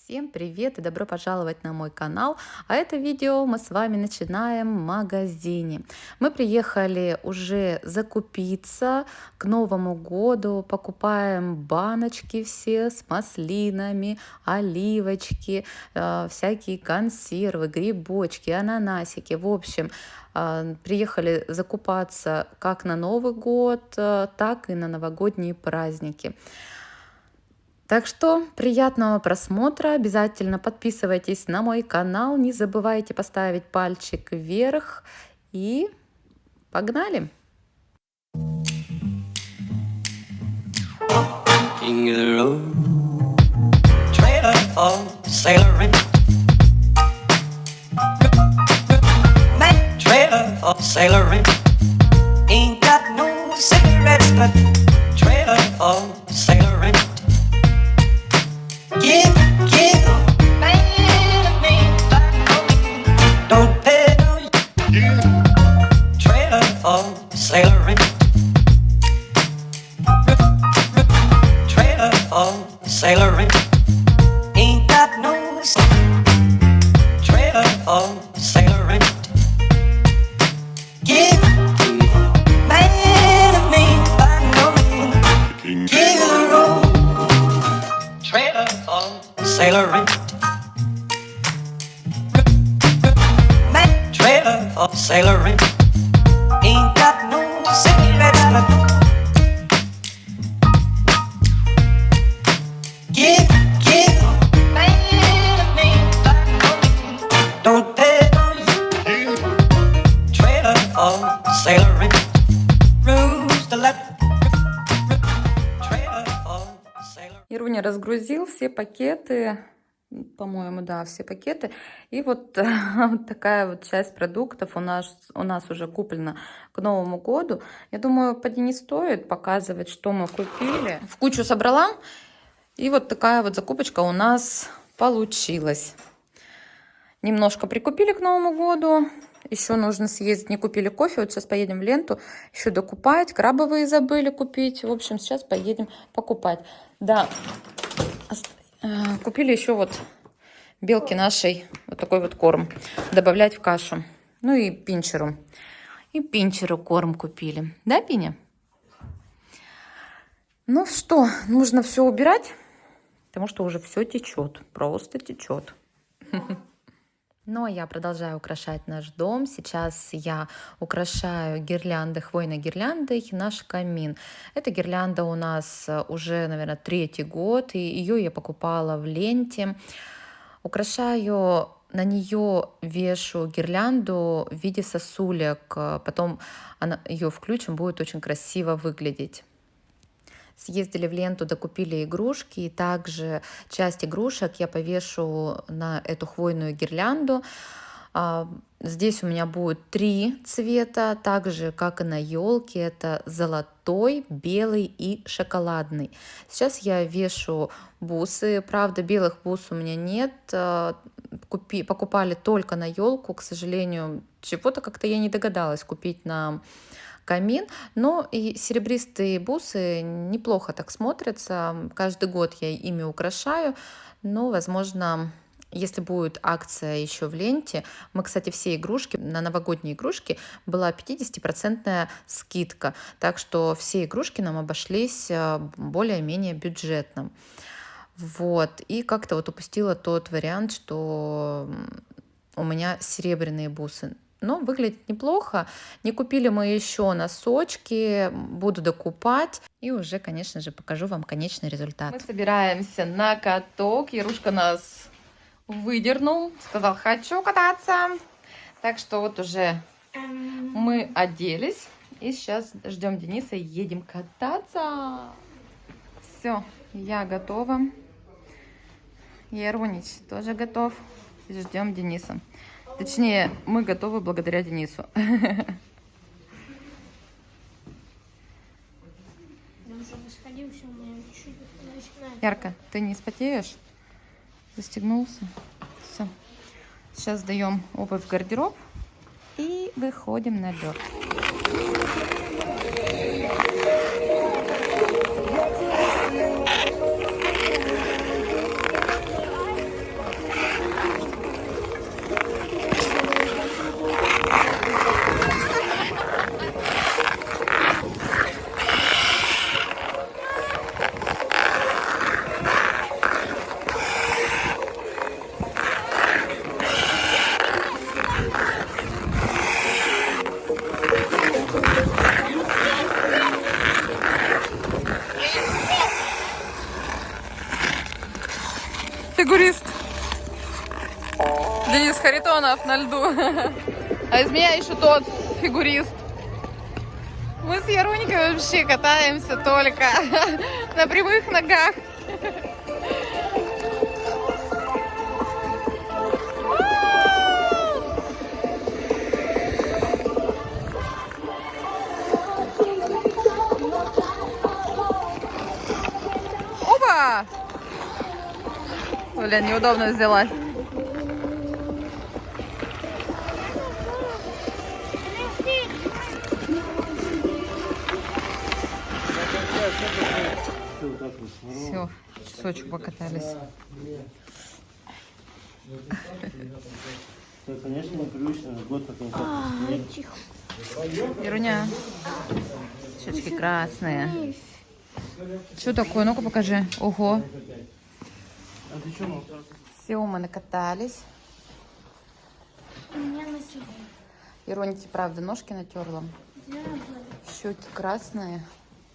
Всем привет и добро пожаловать на мой канал. А это видео мы с вами начинаем в магазине. Мы приехали уже закупиться к Новому году. Покупаем баночки все с маслинами, оливочки, всякие консервы, грибочки, ананасики. В общем, приехали закупаться как на Новый год, так и на новогодние праздники. Так что приятного просмотра, обязательно подписывайтесь на мой канал, не забывайте поставить пальчик вверх и погнали! King of the road, trailer for sailoring. Man, trailer for sailoring. Ain't got no cigarettes, but trailer for sailoring. Give, man, me, don't pay no trailer for sailoring. Trailer for sailoring. Ain't got no trailer for sailoring. Give, man, me, by no means. Give the road. Trailer for sailoring. Man, trailer for sailoring. Ain't got no cigarettes, but give, man, me, don't pay no trailer for sailoring. Rules to let trailer for sailoring. Ируня разгрузил все пакеты, по-моему, да, все пакеты. И вот такая вот часть продуктов у нас уже куплена к Новому году. Я думаю, поди не стоит показывать, что мы купили. В кучу собрала. И вот такая вот закупочка у нас получилась. Немножко прикупили к Новому году. Еще нужно съездить, не купили кофе. Вот сейчас поедем в Ленту еще докупать. Крабовые забыли купить. В общем, сейчас поедем покупать. Да, купили еще вот белки нашей. Вот такой вот корм. Добавлять в кашу. Ну и пинчеру. И пинчеру корм купили. Да, Пиня? Ну что, нужно все убирать. Потому что уже все течет, просто течет. Ну, а я продолжаю украшать наш дом. Сейчас я украшаю хвойной гирляндой наш камин. Эта гирлянда у нас уже, наверное, 3-й год, и ее я покупала в Ленте. Украшаю, на нее вешу гирлянду в виде сосулек, потом ее включим, будет очень красиво выглядеть. Съездили в Ленту, докупили игрушки, и также часть игрушек я повешу на эту хвойную гирлянду. Здесь у меня будет 3 цвета, так же, как и на елке. Это золотой, белый и шоколадный. Сейчас я вешу бусы. Правда, белых бус у меня нет. Покупали только на елку. К сожалению, чего-то как-то я не догадалась купить на камин, но и серебристые бусы неплохо так смотрятся. Каждый год я ими украшаю, но, возможно, если будет акция еще в Ленте, мы, кстати, все игрушки, на новогодние игрушки была 50% скидка, так что все игрушки нам обошлись более-менее бюджетно. Вот, и как-то вот упустила тот вариант, что у меня серебряные бусы. Но выглядит неплохо. Не купили мы еще носочки, буду докупать. И уже, конечно же, покажу вам конечный результат. Мы собираемся на каток. Ярушка нас выдернул, сказал, хочу кататься. Так что вот уже мы оделись. И сейчас ждем Дениса и едем кататься. Все, я готова. Ярунич тоже готов. Ждем Дениса. Точнее, мы готовы благодаря Денису. Ярко, ты не спотеешь? Застегнулся? Все. Сейчас даем обувь в гардероб и выходим на лед. Фигурист. Денис Харитонов на льду. А из меня еще тот фигурист. Мы с Яронькой вообще катаемся только на прямых ногах. Опа! Блин, неудобно взялась. Все, часочек покатались. Конечно, непривычно, год как не Ируня, щечки красные. Что такое? Ну-ка покажи. Ого. А ты что, Все, мы накатались. Ироньке, правда, ножки натерла. Щеки красные.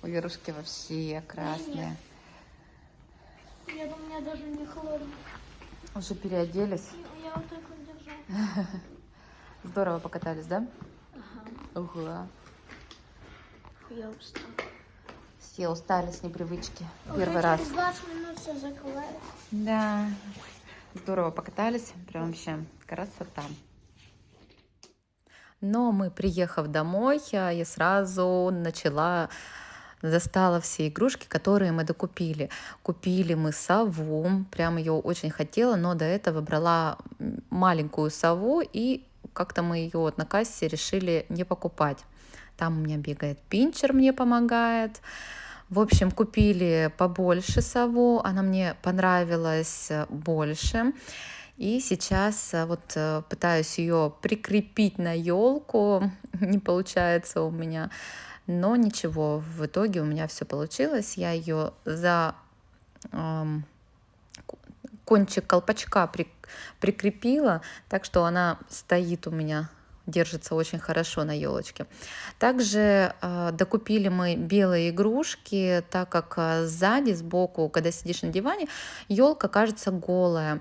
У Верушки вообще красные. Я думаю, у меня даже не холодно. Уже переоделись. Я вот так вот держала. Здорово покатались, да? Ага. Ого. Я устала. Все устали с непривычки. Уже Первый раз. через 20 минут все закрывается. Да. Здорово покатались. Прям вообще красота. Но мы, приехав домой, я сразу застала все игрушки, которые мы докупили. Купили мы сову, прям ее очень хотела, но до этого брала маленькую сову, и как-то мы ее вот на кассе решили не покупать. Там у меня бегает пинчер, мне помогает. В общем, купили побольше сову, она мне понравилась больше. И сейчас вот пытаюсь ее прикрепить на елку, не получается у меня. Но ничего, в итоге у меня все получилось. Я ее за кончик колпачка прикрепила, так что она стоит у меня, держится очень хорошо на елочке. Также докупили мы белые игрушки, так как сзади, сбоку, когда сидишь на диване, елка кажется голая.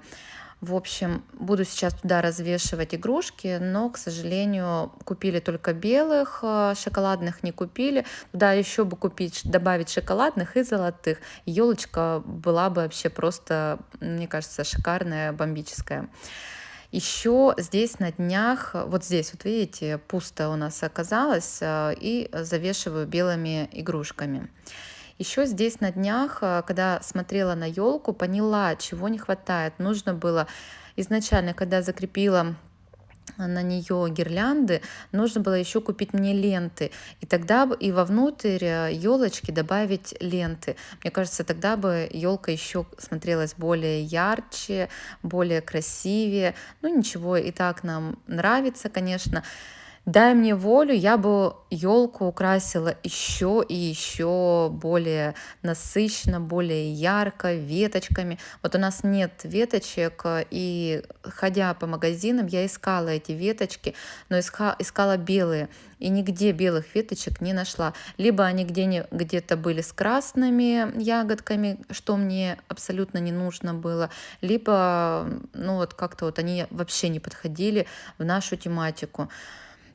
В общем, буду сейчас туда развешивать игрушки, но, к сожалению, купили только белых, шоколадных не купили. Туда еще бы добавить шоколадных и золотых. Елочка была бы вообще просто, мне кажется, шикарная, бомбическая. Еще здесь на днях, вот здесь, вот видите, пусто у нас оказалось, и завешиваю белыми игрушками. Еще здесь на днях, когда смотрела на елку, поняла, чего не хватает. Нужно было изначально, когда закрепила на нее гирлянды, нужно было еще купить мне ленты. И тогда бы и вовнутрь елочки добавить ленты. Мне кажется, тогда бы елка еще смотрелась более ярче, более красивее. Ну ничего, и так нам нравится, конечно. Дай мне волю, я бы елку украсила еще и еще более насыщенно, более ярко, веточками. Вот у нас нет веточек, и ходя по магазинам, я искала эти веточки, но искала белые, и нигде белых веточек не нашла. Либо они где-то были с красными ягодками, что мне абсолютно не нужно было, либо ну вот как-то вот они вообще не подходили в нашу тематику.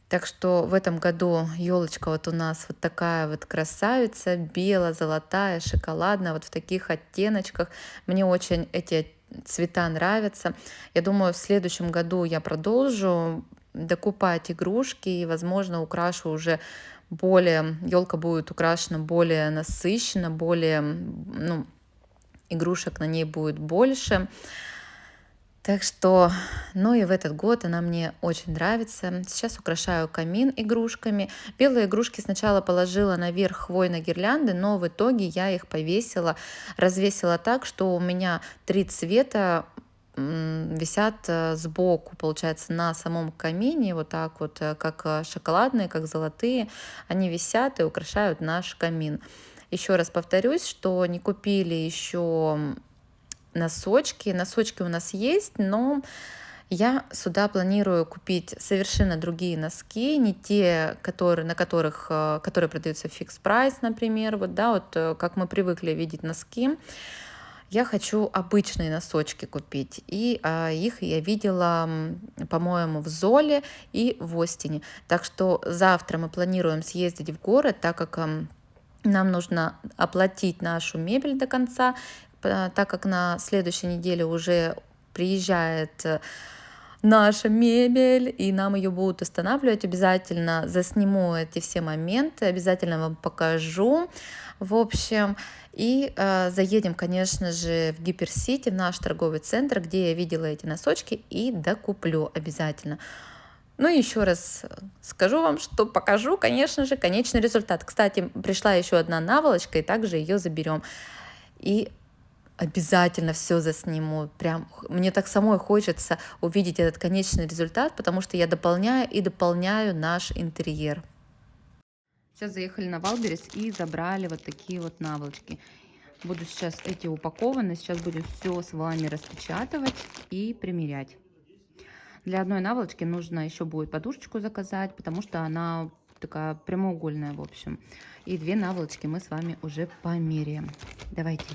Так что в этом году елочка вот у нас вот такая вот красавица, бело-золотая, шоколадная, вот в таких оттеночках. Мне очень эти цвета нравятся. Я думаю, в следующем году я продолжу докупать игрушки и, возможно, украшу уже елка будет украшена более насыщенно, более, ну, игрушек на ней будет больше. Так что, ну и в этот год она мне очень нравится. Сейчас украшаю камин игрушками. Белые игрушки сначала положила наверх хвойной гирлянды, но в итоге я их развесила так, что у меня 3 цвета висят сбоку, получается, на самом камине, вот так вот, как шоколадные, как золотые. Они висят и украшают наш камин. Еще раз повторюсь, что не купили еще носочки. Носочки у нас есть, но я сюда планирую купить совершенно другие носки, не те, которые продаются в фикс прайс, например, вот, да, вот как мы привыкли видеть носки. я хочу обычные носочки купить. И их я видела, по-моему, в Золе и в Остине. Так что завтра мы планируем съездить в город, так как нам нужно оплатить нашу мебель до конца, так как на следующей неделе уже приезжает наша мебель, и нам ее будут устанавливать. Обязательно засниму эти все моменты, обязательно вам покажу. В общем, и заедем, конечно же, в Гиперсити, в наш торговый центр, где я видела эти носочки, и докуплю обязательно. Ну и еще раз скажу вам, что покажу, конечно же, конечный результат. Кстати, пришла еще одна наволочка, и также ее заберем. И обязательно все засниму. Прям мне так самой хочется увидеть этот конечный результат, потому что я дополняю и дополняю наш интерьер. Сейчас заехали на Валберес и забрали вот такие вот наволочки. Буду сейчас эти упакованы, сейчас будем все с вами распечатывать и примерять. Для одной наволочки нужно еще будет подушечку заказать, потому что она такая прямоугольная, в общем. И 2 наволочки мы с вами уже померяем. Давайте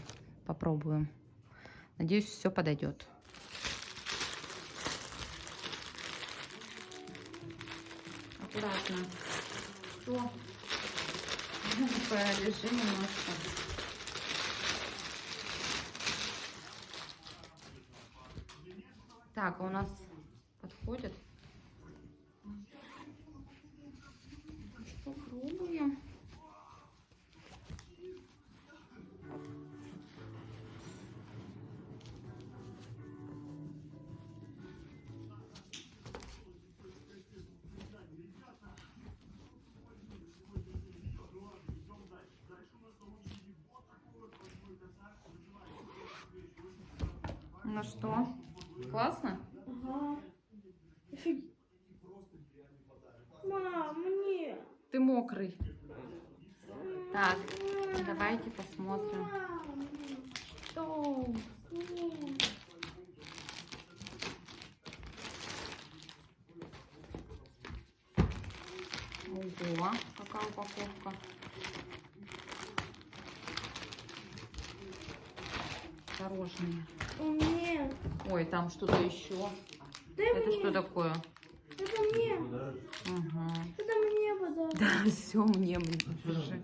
попробуем. Надеюсь, все подойдет. Аккуратно. Что? Полежи немножко. Так, а у нас подходит. Попробуем. Ну что, классно? Ага. Мам, мне. Ты мокрый. Так, давайте посмотрим. Что? Ого, какая упаковка. Осторожнее. Мне. Ой, там что-то еще. Дай Это мне. что такое? Это мне. Ага. Это мне подарок. Да, все мне. Держи.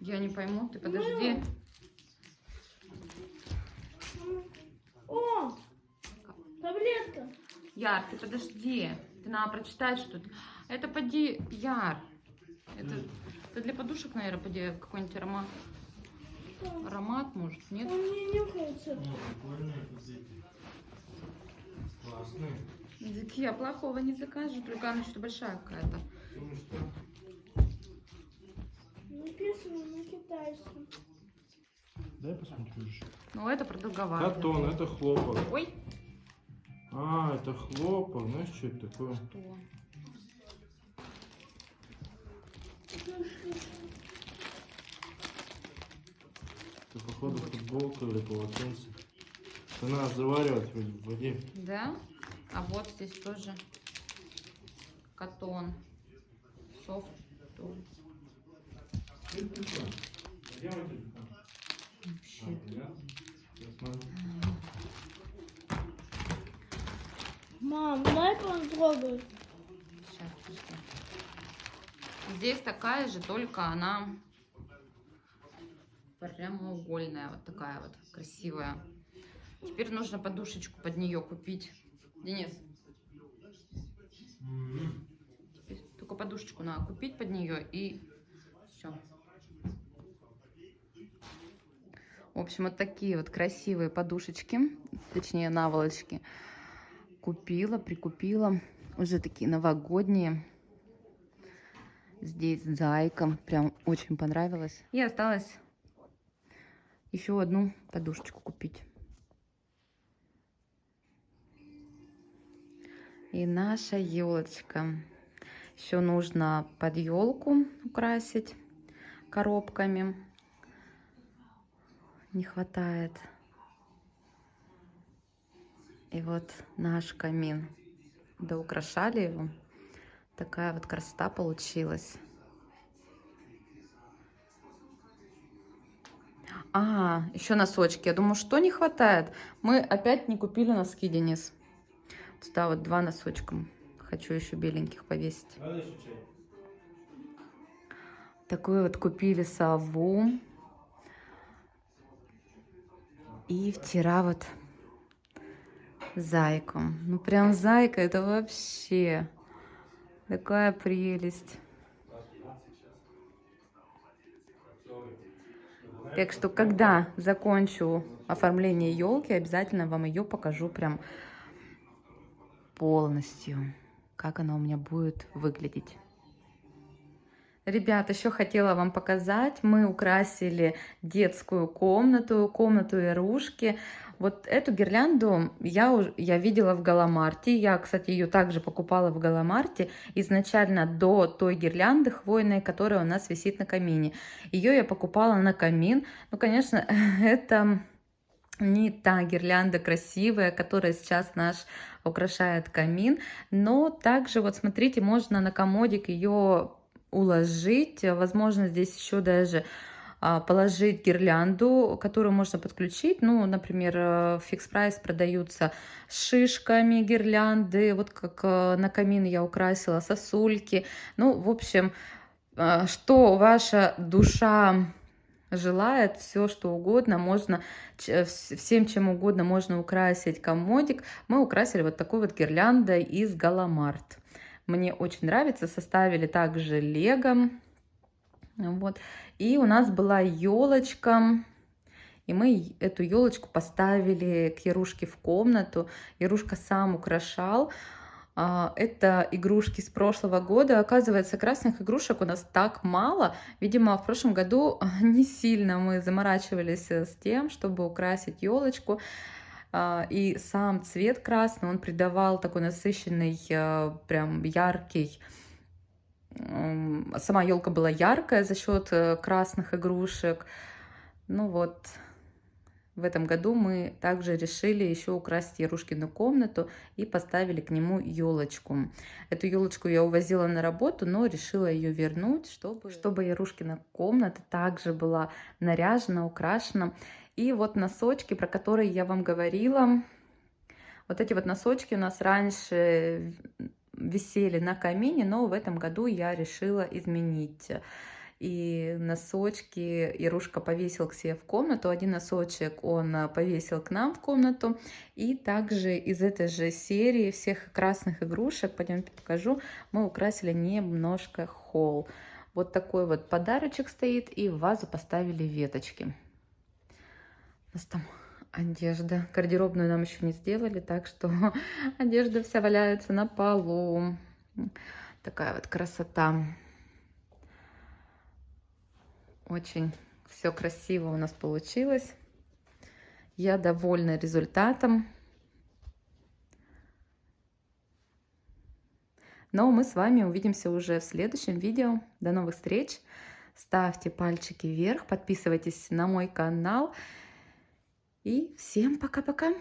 Я не пойму, ты подожди. О! Таблетка. Яр, ты подожди. Ты надо прочитать что-то. Это поди, Яр. Это для подушек, наверное, поди какой-нибудь аромат. Аромат, может, нет? Он мне нюхается. Классные. Так я плохого не закажу, только она что-то большая какая-то. Написано на китайском. Дай посмотрю еще. Ну, это продолговато. Катон, это хлопок. Ой. А, это хлопок. Знаешь, что это такое? Что? Это, походу, футболка или полотенце. Это надо заваривать в воде. Да? А вот здесь тоже катон. Софт. Мам, дай потрогать. Сейчас, подожди. Здесь такая же, только она прямоугольная, вот такая вот красивая. Теперь нужно подушечку под нее купить. Денис, теперь только подушечку надо купить под нее и все. В общем, вот такие вот красивые подушечки, точнее наволочки, купила, прикупила. Уже такие новогодние. Здесь зайка, прям очень понравилось. И осталось еще одну подушечку купить. И наша елочка. Еще нужно под елку украсить коробками. Не хватает. И вот наш камин. Доукрашали его. Такая вот красота получилась. А, еще носочки. Я думаю, что не хватает? Мы опять не купили носки, Денис. Сюда вот 2 носочка. Хочу еще беленьких повесить. Такую вот купили сову. И вчера вот зайку. Ну прям зайка, это вообще такая прелесть. Так что, когда закончу оформление елки, обязательно вам ее покажу прям полностью, как она у меня будет выглядеть. Ребят, еще хотела вам показать, мы украсили детскую комнату, комнату Ирушки. Вот эту гирлянду я видела в Галамарте. Я, кстати, ее также покупала в Галамарте изначально до той гирлянды хвойной, которая у нас висит на камине. Ее я покупала на камин. Ну, конечно, это не та гирлянда красивая, которая сейчас наш украшает камин. Но также, вот смотрите, можно на комодик ее уложить. Возможно, здесь еще даже положить гирлянду, которую можно подключить. Ну, например, в Fix Price продаются с шишками гирлянды, вот как на камин я украсила, сосульки. Ну, в общем, что ваша душа желает, все что угодно, можно, всем чем угодно можно украсить комодик. Мы украсили вот такой вот гирляндой из Галамарт. Мне очень нравится, составили также лего. Вот. И у нас была елочка, и мы эту елочку поставили к Ярушке в комнату. Ярушка сам украшал. Это игрушки с прошлого года. Оказывается, красных игрушек у нас так мало. Видимо, в прошлом году не сильно мы заморачивались с тем, чтобы украсить елочку. И сам цвет красный, он придавал такой насыщенный, прям яркий. Сама елка была яркая за счет красных игрушек. Ну вот, в этом году мы также решили еще украсить Ярушкину комнату и поставили к нему елочку. Эту елочку я увозила на работу, но решила ее вернуть, чтобы Ярушкина комната также была наряжена, украшена. И вот носочки, про которые я вам говорила. Вот эти вот носочки у нас раньше висели на камине, но в этом году я решила изменить. И носочки Ярушка повесил к себе в комнату. Один носочек он повесил к нам в комнату. И также из этой же серии всех красных игрушек, пойдемте покажу, мы украсили немножко холл. Вот такой вот подарочек стоит, и в вазу поставили веточки. У нас там одежда. Гардеробную нам еще не сделали, так что одежда вся валяется на полу. Такая вот красота. Очень все красиво у нас получилось. Я довольна результатом. Но мы с вами увидимся уже в следующем видео. До новых встреч. Ставьте пальчики вверх, подписывайтесь на мой канал. И всем пока-пока.